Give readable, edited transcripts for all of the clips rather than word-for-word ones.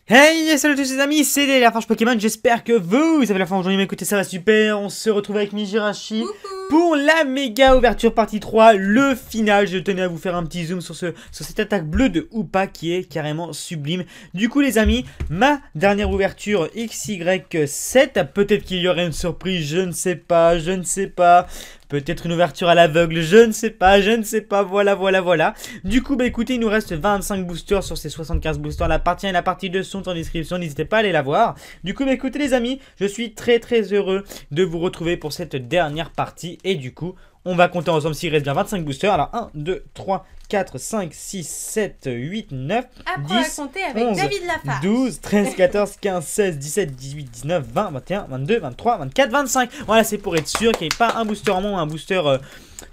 Hey, salut à tous les amis, c'est la Forge Pokémon, j'espère que vous avez la forme aujourd'hui, écoutez, ça va super, on se retrouve avec Mijirachi pour la méga ouverture partie 3, le final. Je tenais à vous faire un petit zoom sur cette attaque bleue de Hoopa qui est carrément sublime. Du coup les amis, ma dernière ouverture XY7, peut-être qu'il y aurait une surprise, je ne sais pas. Peut-être une ouverture à l'aveugle, je ne sais pas, voilà. Du coup, bah écoutez, il nous reste 25 boosters sur ces 75 boosters. La partie 1 et la partie 2 sont en description, n'hésitez pas à aller la voir. Du coup, bah écoutez les amis, je suis très heureux de vous retrouver pour cette dernière partie. Et du coup, on va compter ensemble s'il reste bien 25 boosters. Alors 1, 2, 3, 4, 5, 6, 7, 8, 9, Apprends 10, à compter avec 11, David Lafarge. 12, 13, 14, 15, 16, 17, 18, 19, 20, 21, 22, 23, 24, 25. Voilà, c'est pour être sûr qu'il n'y ait pas un booster en moins ou un booster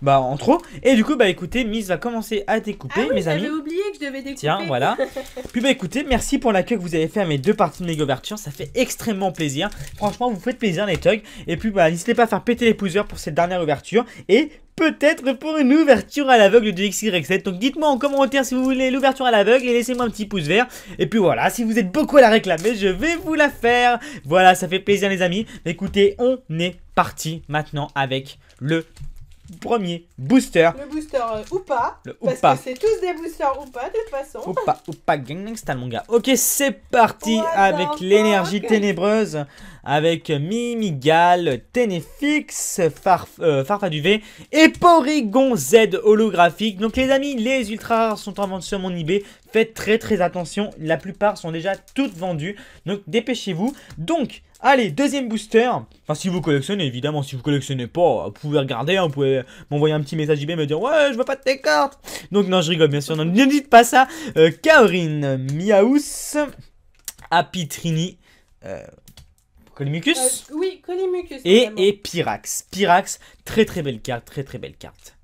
en trop. Et du coup, bah écoutez, Miss va commencer à découper, mes amis. J'avais oublié que je devais découper. Tiens, voilà. Puis bah écoutez, merci pour l'accueil que vous avez fait à mes deux parties de méga ouverture. Ça fait extrêmement plaisir. Franchement, vous faites plaisir les thugs. Et puis bah n'hésitez pas à faire péter les pousseurs pour cette dernière ouverture. Et peut-être pour une ouverture à l'aveugle de XY7. Donc dites-moi en commentaire si vous voulez l'ouverture à l'aveugle et laissez-moi un petit pouce vert. Et puis voilà, si vous êtes beaucoup à la réclamer, je vais vous la faire. Voilà, ça fait plaisir les amis. Écoutez, on est parti maintenant avec le premier booster. Le booster Hoopa. Le Parce Hoopa. que c'est tous des boosters Hoopa de toute façon. Hoopa Gangnam Style mon gars. Ok, c'est parti What avec the l'énergie fuck. ténébreuse. Avec Mimigal, Ténéfix, Farfaduvé et Porygon Z holographique. Donc les amis, les ultra rares sont en vente sur mon eBay. Faites très attention, la plupart sont déjà toutes vendues. Donc dépêchez-vous. Donc, allez, deuxième booster. Enfin, si vous collectionnez, évidemment. Si vous collectionnez pas, vous pouvez regarder. Vous pouvez m'envoyer un petit message eBay et me dire ouais, je veux pas de tes cartes. Donc non, je rigole bien sûr. Non, ne dites pas ça. Kaorin, Miaous, Apitrini, Colimucus. Oui, Colimucus. Et Pyrax. Pyrax, très belle carte, très belle carte.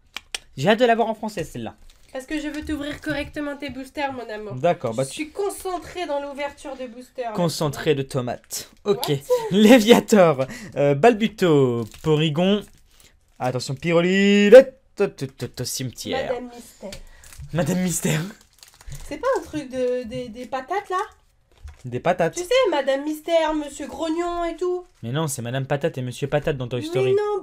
J'ai hâte de l'avoir en français celle-là. Parce que je veux t'ouvrir correctement tes boosters, mon amour. D'accord, bah Je suis concentrée dans l'ouverture de boosters. concentré de tomates. Ok. What? Léviator, Balbuto, Porygon. Attention, Pyroli, cimetière. Madame Mystère. Madame Mystère. C'est pas un truc des patates là? Des patates. Tu sais, Madame Mystère, Monsieur Grognon et tout. Mais non, c'est Madame Patate et Monsieur Patate dans Toy Story. Mais non.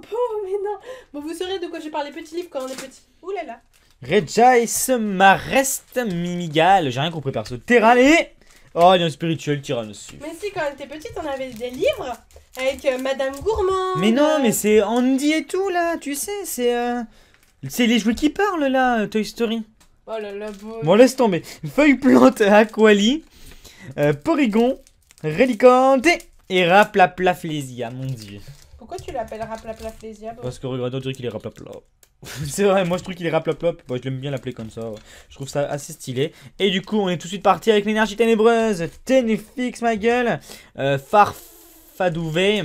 Bon, vous saurez de quoi je parle, les petits livres quand on est petit. Ouh là là. Regice, Marest, Mimigal. J'ai rien compris perso. Terral et... Oh, il y a un spirituel Tyrannosaurus. Mais si, quand on était petite, on avait des livres avec Madame Gourmand. Mais non, mais c'est Andy et tout là, tu sais, c'est les jouets qui parlent là, Toy Story. Oh là là, beau. Bon, laisse tomber. Feuille plante Aquali, Porygon, Relicante et Raplaplaflésia, mon dieu. Pourquoi tu l'appelles Raplaplaflésia? Parce que regarde, on dirait qu'il est Raplapla. C'est vrai, moi je trouve qu'il est Raplaplop. Bah, je l'aime bien l'appeler comme ça. Je trouve ça assez stylé. Et du coup, on est tout de suite parti avec l'énergie ténébreuse. Ténéfix, ma gueule. Farfadouvé.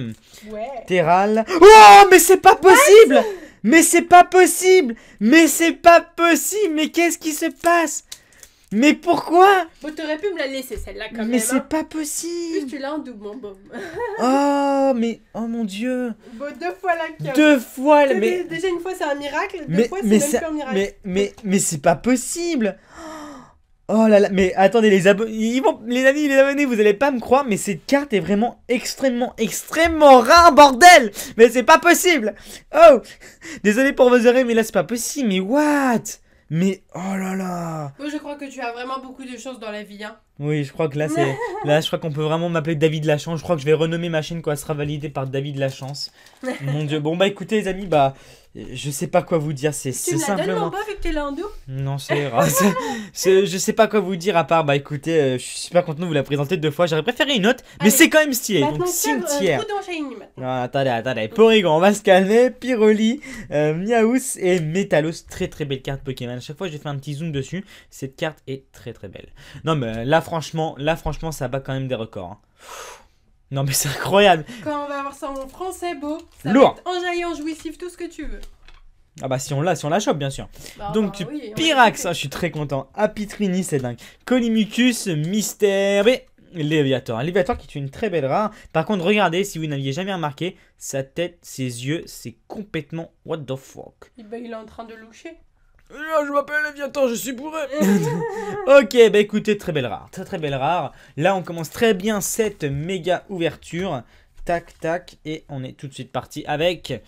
Ouais. Terral. Oh, mais c'est pas possible! Mais c'est pas possible! Mais c'est pas possible! Mais qu'est-ce qui se passe? Mais pourquoi? Bon, t'aurais pu me la laisser celle-là quand même. Mais c'est hein. pas Plus possible! tu l'as en double, mon baume. Oh, mais oh mon dieu! Bon, 2 fois la queue. Deux fois, mais Déjà une fois c'est un miracle, deux mais fois c'est mais même ça- plus un miracle. mais c'est pas possible! Oh là là, mais attendez les abonnés, les amis, les abonnés, vous allez pas me croire, mais cette carte est vraiment extrêmement rare, bordel! Mais c'est pas possible! Oh! Désolé pour vos oreilles, mais là c'est pas possible, mais what? Mais oh là là! Bon, je crois que tu as vraiment beaucoup de chance dans la vie, hein. Oui, je crois que là c'est. Là, je crois qu'on peut vraiment m'appeler David Lachance. Je crois que je vais renommer ma chaîne quand elle sera validée par David Lachance. Mon dieu. Bon, bah écoutez, les amis, bah. Je sais pas quoi vous dire. C'est Tu me la donnes, simplement. mon beau, vu que t'es là en double? Non, c'est rare. Je sais pas quoi vous dire à part, bah écoutez, je suis pas content de vous la présenter deux fois. J'aurais préféré une autre, mais Allez. c'est quand même stylé. Maintenant, Donc, tiens, cimetière. trou dans Shiny maintenant. Ah, attendez. Porygon, on va se calmer. Pyroli, Miaous et Métalos. Très belle carte Pokémon. À chaque fois, j'ai fait un petit zoom dessus. Cette carte est très belle. Non, mais là, franchement, ça bat quand même des records. Hein. Non, mais c'est incroyable. Quand on va avoir ça en français, beau, ça Lourd. va être enjaillant, jouissif, tout ce que tu veux. Ah bah si on la chope bien sûr. Bah, Donc bah, oui, on Pyrax, va je suis très content. Apitrini, c'est dingue. Colimucus, Mystère et Léviator. Un Léviator qui est une très belle rare. Par contre, regardez, si vous n'aviez jamais remarqué, sa tête, ses yeux, c'est complètement what the fuck. bah, il est en train de loucher. Je m'appelle Léviathan, je suis bourré. Ok, bah écoutez, très belle rare. Très belle rare. Là, on commence très bien cette méga ouverture. Tac, tac. Et on est tout de suite parti avec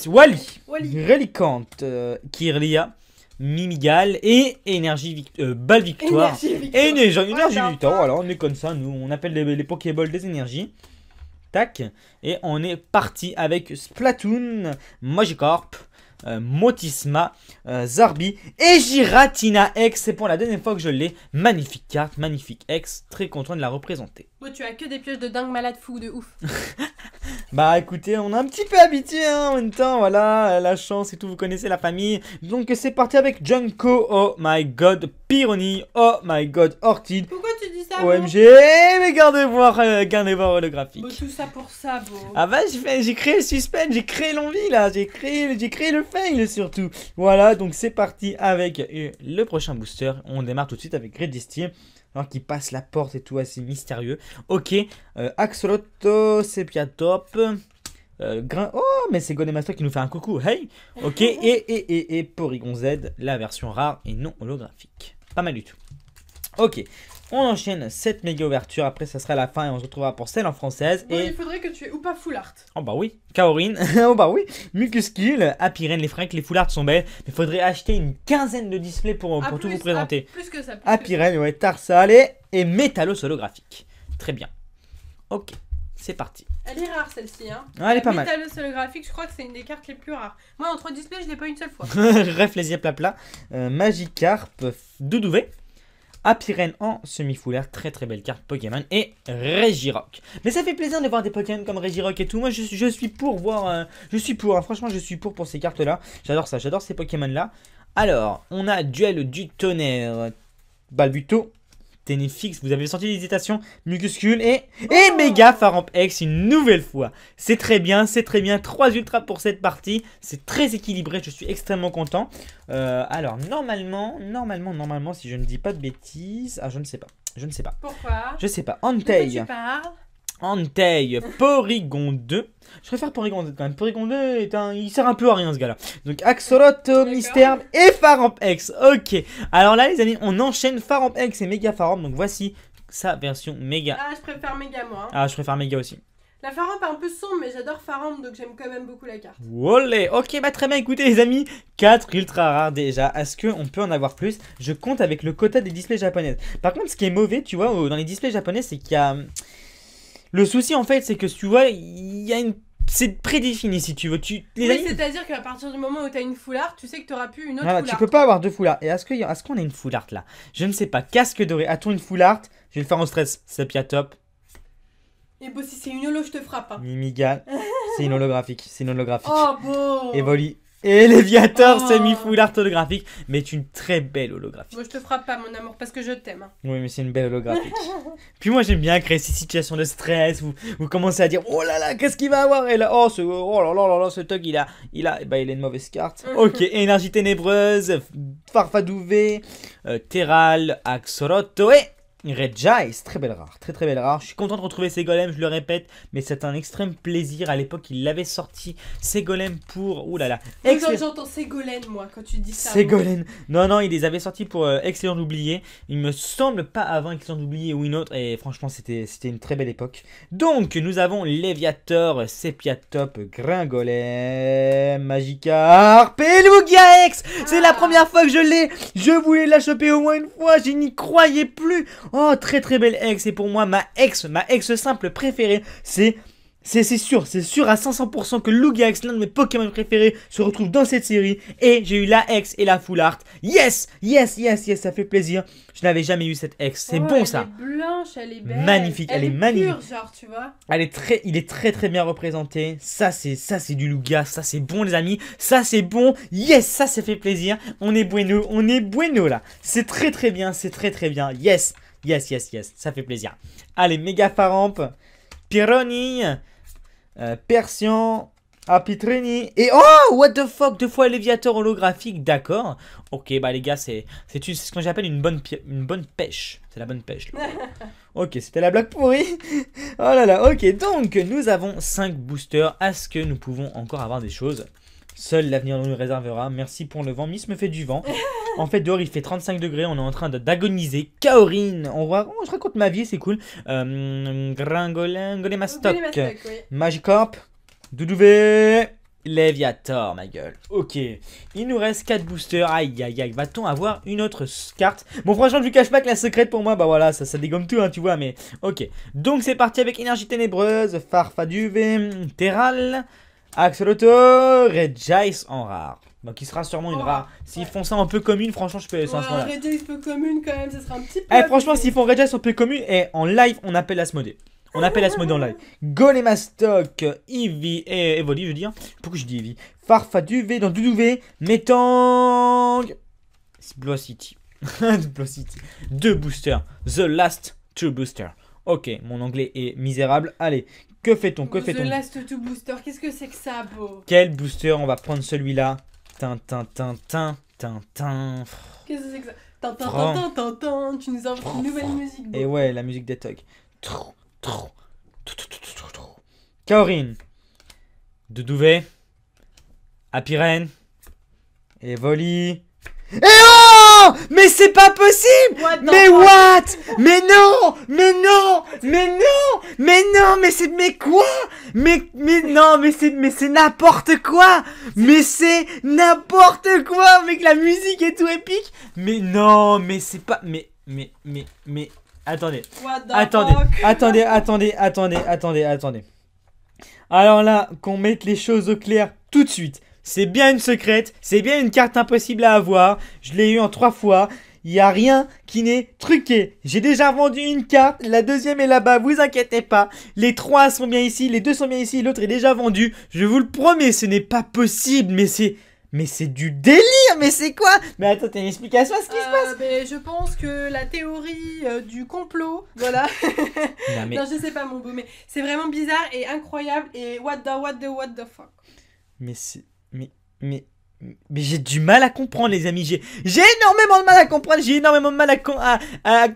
Wally. Relicante, Kirlia, Mimigal et Balle Victoire. Énergie Victoire. Voilà, on est comme ça. Nous, on appelle les Pokéballs des énergies. Tac. Et on est parti avec Splatoon, Magikarp, Motisma, Zarbi et Giratina X. C'est pour la deuxième fois que je l'ai. Magnifique carte, magnifique X. Très content de la représenter. Bon, tu as que des pioches de dingue malade fou de ouf. Bah écoutez, on est un petit peu habitué en même temps. Voilà, la chance et tout, vous connaissez la famille. Donc c'est parti avec Junko. Oh my god, Pyroni. Oh my god, Orchid. Pourquoi tu dis ça? OMG, mais gardez voir holographique. Bon, tout ça pour ça, bon. Ah bah j'ai créé le suspense, j'ai créé l'envie là, j'ai créé le fail surtout. Voilà, donc c'est parti avec le prochain booster. On démarre tout de suite avec Redisty. Alors qui passe la porte et tout, assez mystérieux. Ok, Axolotl, Sepiatop, oh, mais c'est Godemaster qui nous fait un coucou, hey. Ok, et Porygon Z, la version rare et non holographique. Pas mal du tout. Ok, on enchaîne cette méga ouverture. Après, ça sera la fin et on se retrouvera pour celle en française. Bon, il faudrait que tu aies ou pas Full Art. Oh bah oui, Kaorin, oh bah oui, Mucuscule, Apirène, les fringues, les foulards sont belles. Mais il faudrait acheter une quinzaine de displays pour tout vous présenter. Plus que ça. Apirène, ouais, Tarsal et Métalos holographique. Très bien. Ok, c'est parti. Elle est rare celle-ci, hein. Ah, elle est pas mal. Métalos holographique, je crois que c'est une des cartes les plus rares. Moi, en 3 displays, je l'ai pas une seule fois. Ref, les yeux plat. Magikarp, Doudouvet. Apirène en semi-foulaire, très belle carte Pokémon, et Regirock. Mais ça fait plaisir de voir des Pokémon comme Regirock et tout. Moi je suis pour voir, je suis pour, hein. Franchement je suis pour ces cartes là. J'adore ça, j'adore ces Pokémon là. Alors, on a Duel du Tonnerre, Balbuto, Ténéfix, vous avez senti l'hésitation, Mucuscule et Mega Faramp X une nouvelle fois. C'est très bien, 3 ultras pour cette partie, c'est très équilibré, je suis extrêmement content. Alors normalement, si je ne dis pas de bêtises, je ne sais pas. Pourquoi? Je sais pas, Entei. Entei, Porygon 2. Je préfère Porygon 2 quand même. Porygon 2, il sert un peu à rien ce gars-là. Donc Axolotl, Mystère et Faramp X. Ok. Alors là les amis, on enchaîne Faramp X et Mega Faramp. Donc voici sa version Mega. Ah, je préfère Mega moi. Ah, je préfère Mega aussi. La Faramp est un peu sombre, mais j'adore Faramp, donc j'aime quand même beaucoup la carte. Olé. Ok, bah très bien, écoutez les amis, 4 ultra rares déjà. Est-ce qu'on peut en avoir plus? Je compte avec le quota des displays japonaises. Par contre, ce qui est mauvais, tu vois, dans les displays japonais, c'est qu'il y a... Le souci en fait, c'est que tu vois, il y a une... C'est prédéfini si tu veux. Oui, c'est-à-dire qu'à partir du moment où tu as une full art, tu sais que tu n'auras plus une autre full art. Tu peux pas avoir 2 full art. Et est-ce qu'on a une full art là? Je ne sais pas. Casque doré, a-t-on une full art? Je vais le faire en stress. Sepiatop. Et bon, si c'est une holo, je te frappe. Hein. Mimigal. C'est une holographique. Oh bon. Evoli. Et Léviator semi-full art holographique. Mais une très belle holographique. Bon, je te frappe pas, mon amour, parce que je t'aime. Hein. Oui, mais c'est une belle holographique. Puis moi, j'aime bien créer ces situations de stress où vous commencez à dire oh là là, qu'est-ce qu'il va avoir? Et là, oh là là, ce Tug, il a une mauvaise carte. Ok, énergie ténébreuse, Farfadouvé, Terral, Axolotl et Regice, très belle rare, très belle rare. Je suis content de retrouver ces golems, je le répète, mais c'est un extrême plaisir. À l'époque, il avait sorti ces golems pour... Ouh là là. J'entends Ségolène, moi, quand tu dis ça. Ségolène. Non, il les avait sortis pour Excellent d'oublier. Il me semble pas avant Excellent d'oublier ou une autre. Et franchement, c'était une très belle époque. Donc, nous avons Léviator, Sepiatop, Gringolem, Magikarp et Lugia X. C'est la première fois que je l'ai. Je voulais la choper au moins une fois. Je n'y croyais plus. Oh, très belle ex. Et pour moi, ma ex simple préférée, c'est sûr à 500% que Lugia X, l'un de mes Pokémon préférés, se retrouve dans cette série. Et j'ai eu la ex et la full art. Yes, ça fait plaisir. Je n'avais jamais eu cette ex. C'est bon ça. Elle est blanche, elle est belle. Magnifique, elle est magnifique. Pure, genre, tu vois. Il est très bien représenté. Ça c'est du Lugia. Ça c'est bon les amis. Ça c'est bon. Yes, ça fait plaisir. On est bueno là. C'est très bien. C'est très bien. Yes. Ça fait plaisir. Allez, Mega Faramp, Pyroni, Persian, Apitrini et oh what the fuck, 2 fois Léviator holographique, d'accord. Ok, bah les gars, c'est ce que j'appelle une bonne pêche. C'est la bonne pêche. Là. Ok, c'était la blague pourrie. Oh là là, ok, donc nous avons 5 boosters. Est-ce que nous pouvons encore avoir des choses Seul l'avenir nous le réservera. Merci pour le vent. Miss me fait du vent. En fait, dehors, il fait 35 degrés. On est en train d'agoniser. Kaorin. Je raconte ma vie, c'est cool. Gringolin, Golemastoc. Oui. Magikarp. Doudouvé. Léviator, ma gueule. Ok. Il nous reste 4 boosters. Aïe, aïe, aïe. Va-t-on avoir une autre carte? Bon, franchement, je vous cache pas que la secrète pour moi, bah voilà, ça dégomme tout, hein, tu vois, mais ok. Donc, c'est parti avec Énergie Ténébreuse, Farfaduve, Terral, Axolotl, Regice en rare. Donc, il sera sûrement une rare. S'ils font ça en peu commune, franchement, je peux. Regice peu commune quand même, ça sera un petit peu. Eh, franchement, s'ils font Regice en peu commune, et en live, on appelle Asmodée. On appelle Asmodée en live. Golemastoc, Eevee et Evoli, je veux dire. Pourquoi je dis Eevee? Farfaduve dans Doudouvé, Metang. Blocity. Blocity. 2 boosters. The last 2 boosters. Ok, mon anglais est misérable. Allez, que fait-on? Que fait-on? The last 2 boosters, qu'est-ce que c'est que ça, beau? Quel booster? On va prendre celui-là. Tintin. Qu'est-ce que c'est que ça? Tintin. Tu nous envoies une nouvelle musique, beau. Et ouais, la musique des Tog. Kaorin, Doudouvé, Apirène, Evoli. Et oh! Mais c'est pas possible! Mais what? Mais non! Mais quoi? Mais non, mais c'est n'importe quoi! Mais c'est n'importe quoi! Mec, la musique est tout épique! Mais non, mais c'est pas. Mais. Attendez. Attendez. Alors là, qu'on mette les choses au clair tout de suite. C'est bien une secrète, c'est bien une carte impossible à avoir. Je l'ai eu en 3 fois. Il n'y a rien qui n'est truqué. J'ai déjà vendu une carte, la deuxième est là-bas, vous inquiétez pas. Les 3 sont bien ici, les 2 sont bien ici, l'autre est déjà vendu. Je vous le promets, ce n'est pas possible, mais c'est du délire, mais c'est quoi? Mais attends, t'as une explication à ce qui se passe? Je pense que la théorie du complot, voilà. Non, je sais pas mon beau, mais c'est vraiment bizarre et incroyable et what the fuck. Mais j'ai du mal à comprendre, les amis. J'ai énormément de mal à comprendre. J'ai énormément de mal à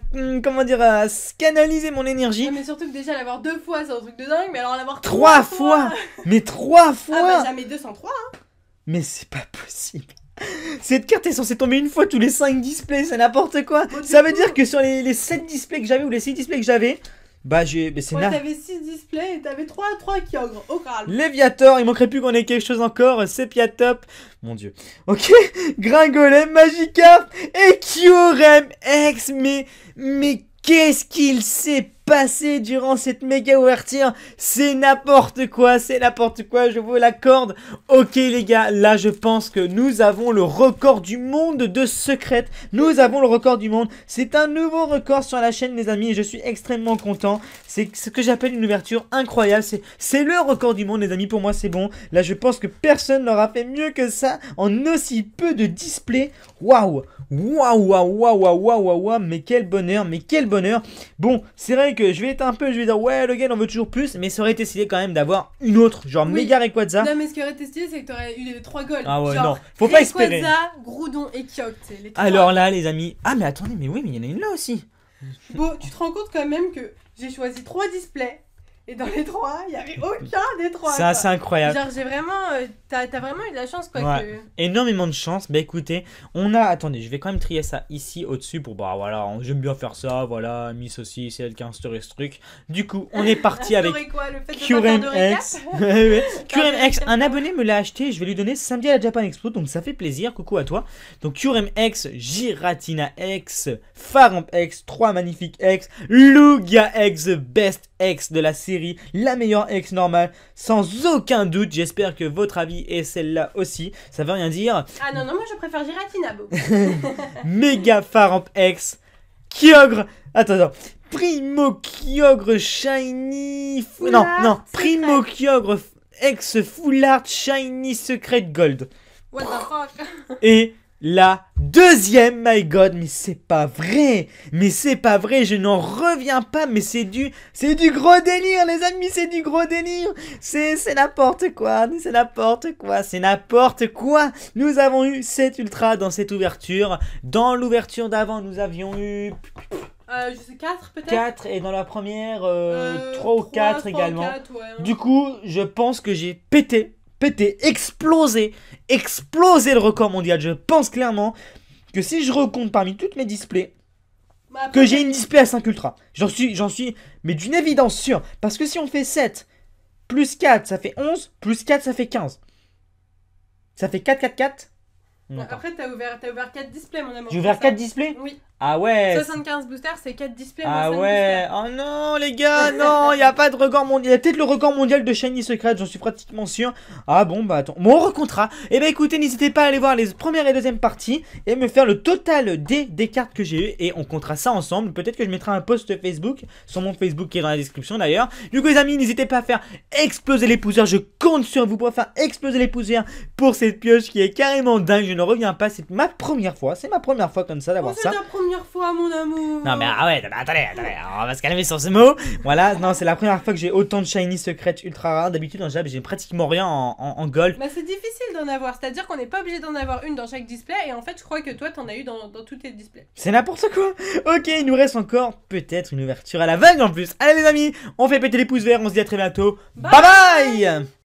canaliser mon énergie. Ouais, mais surtout que déjà l'avoir 2 fois, c'est un truc de dingue, mais alors l'avoir 3 fois. Mais 3 fois. Ah bah jamais 203 hein. Mais c'est pas possible. Cette carte est censée tomber une fois tous les 5 displays, c'est n'importe quoi. Ça veut dire que sur les 7 displays que j'avais ou les 6 displays que j'avais, bah t'avais 6 displays et t'avais 3 Kyogre au calme. Léviator, il manquerait plus qu'on ait quelque chose encore. Sepiatop, mon dieu. Ok, Gringolem, Magikarp et Kyurem X. Mais qu'est-ce qu'il s'est passé durant cette méga ouverture? C'est n'importe quoi, je vous l'accorde. Ok les gars, là je pense que nous avons le record du monde de secrètes. Nous avons le record du monde. C'est un nouveau record sur la chaîne les amis et je suis extrêmement content. C'est ce que j'appelle une ouverture incroyable. C'est le record du monde les amis, pour moi c'est bon. Là je pense que personne n'aura fait mieux que ça en aussi peu de displays. Waouh, mais quel bonheur, Bon, c'est vrai que je vais dire ouais le gars on veut toujours plus, mais ça aurait été stylé quand même d'avoir une autre, genre méga Rayquaza. Non mais ce qui aurait été stylé c'est que t'aurais eu les 3 golds. Ah ouais, genre, non, faut pas espérer. Rayquaza, Groudon et Kyogre, les 3. Alors là les amis, ah mais attendez, mais oui mais il y en a une là aussi. Bon, tu te rends compte quand même que j'ai choisi 3 displays. Et dans les 3, il n'y avait aucun des 3. C'est assez incroyable. Genre, j'ai vraiment. T'as vraiment eu de la chance, quoi. Ouais. Énormément de chance. Bah écoutez, on a. Attendez, je vais quand même trier ça ici au-dessus pour. Bah voilà, j'aime bien faire ça. Voilà, Miss aussi, c'est elle qui a instauré ce truc. Du coup, on est parti avec. Quoi, le fait de Kyurem X. Kyurem X, un abonné me l'a acheté. Je vais lui donner samedi à la Japan Expo. Donc ça fait plaisir. Coucou à toi. Donc Kyurem X, Giratina X, Faramp X, 3 magnifiques X, Lugia X, the best X de la série. La meilleure X normale, sans aucun doute. J'espère que votre avis est celle-là aussi. Ça veut rien dire. Ah non, moi je préfère Giratina, beau. Méga Faramp X, Kyogre. Attends. Primo Kyogre Shiny. Primo Kyogre X Full Art Shiny Secret Gold. What the fuck. Et la deuxième, my god, mais c'est pas vrai, je n'en reviens pas, mais c'est du gros délire les amis, c'est du gros délire, c'est n'importe quoi, nous avons eu 7 ultras dans cette ouverture, dans l'ouverture d'avant nous avions eu... je sais 4 peut-être 4 et dans la première 3 ou 4 également. 4, ouais, hein. Du coup, je pense que j'ai pété péter, exploser le record mondial. Je pense clairement que si je recompte parmi toutes mes displays, que j'ai une display à 5 Ultra. J'en suis, mais d'une évidence sûre. Parce que si on fait 7 plus 4, ça fait 11, plus 4, ça fait 15. Ça fait 4, 4, 4. Après, t'as ouvert 4 displays, mon amour. J'ai ouvert 4 displays? Oui. Ah ouais. 75 boosters, c'est 4 displays. Ah ouais. Oh non, les gars, non, il n'y a pas de record mondial. Il y a peut-être le record mondial de Shiny Secret, j'en suis pratiquement sûr. Ah bon, bah attends. Bon, on recomptera. Et bah écoutez, n'hésitez pas à aller voir les premières et deuxièmes parties et me faire le total des cartes que j'ai eues. Et on comptera ça ensemble. Peut-être que je mettrai un post Facebook, sur mon Facebook qui est dans la description d'ailleurs. Du coup, les amis, n'hésitez pas à faire exploser les poussières. Je compte sur vous pour faire exploser les poussières pour cette pioche qui est carrément dingue. Je ne reviens pas. C'est ma première fois. C'est ma première fois comme ça d'avoir ça. C'est ta première fois, mon amour. Non mais ah ouais, attendez, on va se calmer sur ce mot. Voilà, non, c'est la première fois que j'ai autant de Shiny Secret ultra rares. D'habitude en jab j'ai pratiquement rien en gold. Bah c'est difficile d'en avoir, c'est-à-dire qu'on n'est pas obligé d'en avoir une dans chaque display. Et en fait je crois que toi t'en as eu dans tous tes displays. C'est n'importe quoi. Ok, il nous reste encore peut-être une ouverture à la vague en plus. Allez les amis, on fait péter les pouces verts, on se dit à très bientôt. Bye bye.